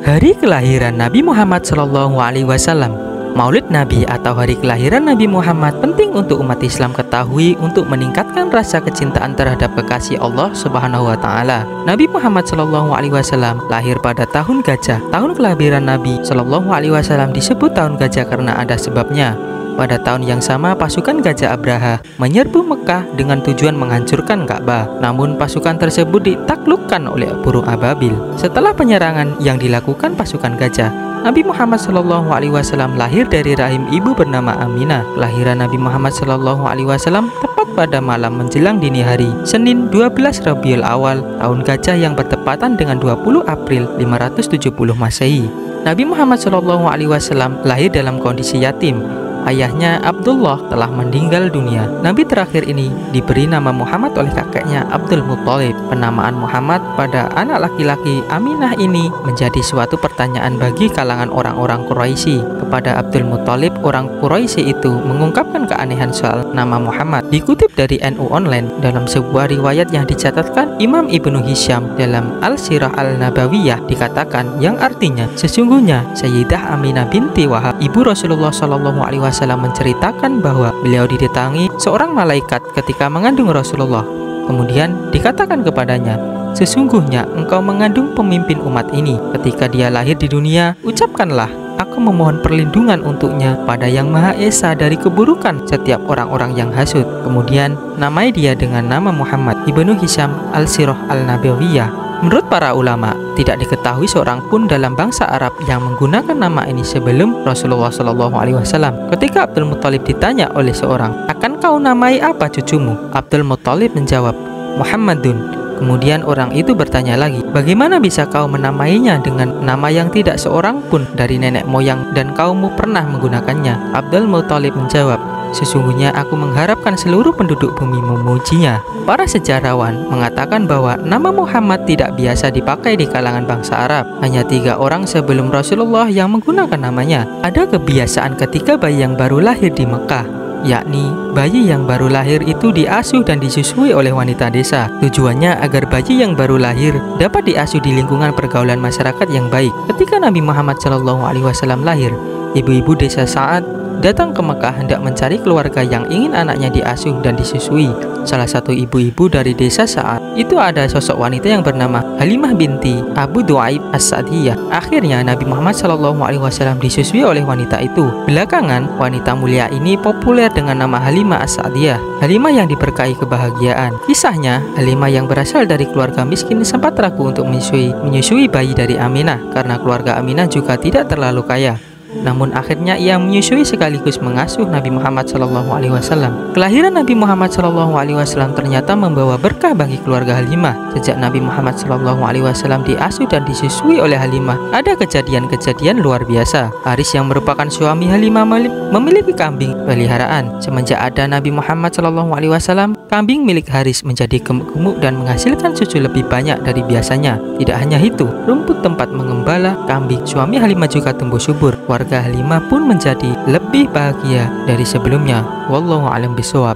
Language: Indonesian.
Hari kelahiran Nabi Muhammad SAW. Maulid Nabi atau hari kelahiran Nabi Muhammad penting untuk umat Islam ketahui untuk meningkatkan rasa kecintaan terhadap kekasih Allah Subhanahu wa taala. Nabi Muhammad SAW lahir pada tahun gajah. Tahun kelahiran Nabi SAW disebut tahun gajah karena ada sebabnya. Pada tahun yang sama, pasukan Gajah Abraha menyerbu Mekah dengan tujuan menghancurkan Ka'bah. Namun pasukan tersebut ditaklukkan oleh burung ababil. Setelah penyerangan yang dilakukan pasukan gajah, Nabi Muhammad SAW lahir dari rahim ibu bernama Aminah. Kelahiran Nabi Muhammad SAW tepat pada malam menjelang dini hari, Senin 12 Rabiul Awal, tahun gajah yang bertepatan dengan 20 April 570 Masehi. Nabi Muhammad SAW lahir dalam kondisi yatim. Ayahnya Abdullah telah meninggal dunia. Nabi terakhir ini diberi nama Muhammad oleh kakeknya Abdul Muttalib. Penamaan Muhammad pada anak laki-laki Aminah ini menjadi suatu pertanyaan bagi kalangan orang-orang Quraisy. Kepada Abdul Muttalib, orang Quraisy itu mengungkapkan keanehan soal nama Muhammad. Dikutip dari NU Online dalam sebuah riwayat yang dicatatkan Imam Ibnu Hisham dalam Al-Sirah Al-Nabawiyah, dikatakan yang artinya sesungguhnya Sayyidah Aminah binti Wahab, ibu Rasulullah SAW, menceritakan bahwa beliau didatangi seorang malaikat ketika mengandung Rasulullah. Kemudian dikatakan kepadanya, sesungguhnya engkau mengandung pemimpin umat ini. Ketika dia lahir di dunia, ucapkanlah, aku memohon perlindungan untuknya pada Yang Maha Esa dari keburukan setiap orang-orang yang hasut. Kemudian namai dia dengan nama Muhammad. Ibnu Hisham Al-Sirah Al-Nabawiyah. Menurut para ulama, tidak diketahui seorang pun dalam bangsa Arab yang menggunakan nama ini sebelum Rasulullah SAW. Ketika Abdul Muttalib ditanya oleh seorang, akan kau namai apa cucumu? Abdul Muttalib menjawab, Muhammadun. Kemudian orang itu bertanya lagi, bagaimana bisa kau menamainya dengan nama yang tidak seorang pun dari nenek moyang dan kaummu pernah menggunakannya? Abdul Muttalib menjawab, sesungguhnya aku mengharapkan seluruh penduduk bumi memujinya. Para sejarawan mengatakan bahwa nama Muhammad tidak biasa dipakai di kalangan bangsa Arab. Hanya 3 orang sebelum Rasulullah yang menggunakan namanya. Ada kebiasaan ketika bayi yang baru lahir di Mekah, yakni bayi yang baru lahir itu diasuh dan disusui oleh wanita desa. Tujuannya agar bayi yang baru lahir dapat diasuh di lingkungan pergaulan masyarakat yang baik. Ketika Nabi Muhammad SAW lahir, ibu-ibu desa Sa'ad datang ke Mekah hendak mencari keluarga yang ingin anaknya diasuh dan disusui. Salah satu ibu-ibu dari desa Sa'ad itu ada sosok wanita yang bernama Halimah binti Abu Du'aib As-Sa'diyah. Akhirnya Nabi Muhammad SAW disusui oleh wanita itu. Belakangan wanita mulia ini populer dengan nama Halimah As-Sa'diyah, Halimah yang diberkahi kebahagiaan. Kisahnya, Halimah yang berasal dari keluarga miskin sempat ragu untuk menyusui bayi dari Aminah karena keluarga Aminah juga tidak terlalu kaya. Namun akhirnya ia menyusui sekaligus mengasuh Nabi Muhammad SAW. Kelahiran Nabi Muhammad SAW ternyata membawa berkah bagi keluarga Halimah. Sejak Nabi Muhammad SAW diasuh dan disusui oleh Halimah, ada kejadian-kejadian luar biasa. Haris yang merupakan suami Halimah memiliki kambing peliharaan. Semenjak ada Nabi Muhammad SAW, kambing milik Haris menjadi gemuk-gemuk dan menghasilkan susu lebih banyak dari biasanya. Tidak hanya itu, rumput tempat mengembala kambing suami Halimah juga tumbuh subur. Warga Halimah pun menjadi lebih bahagia dari sebelumnya. Wallahu a'lam bishawab.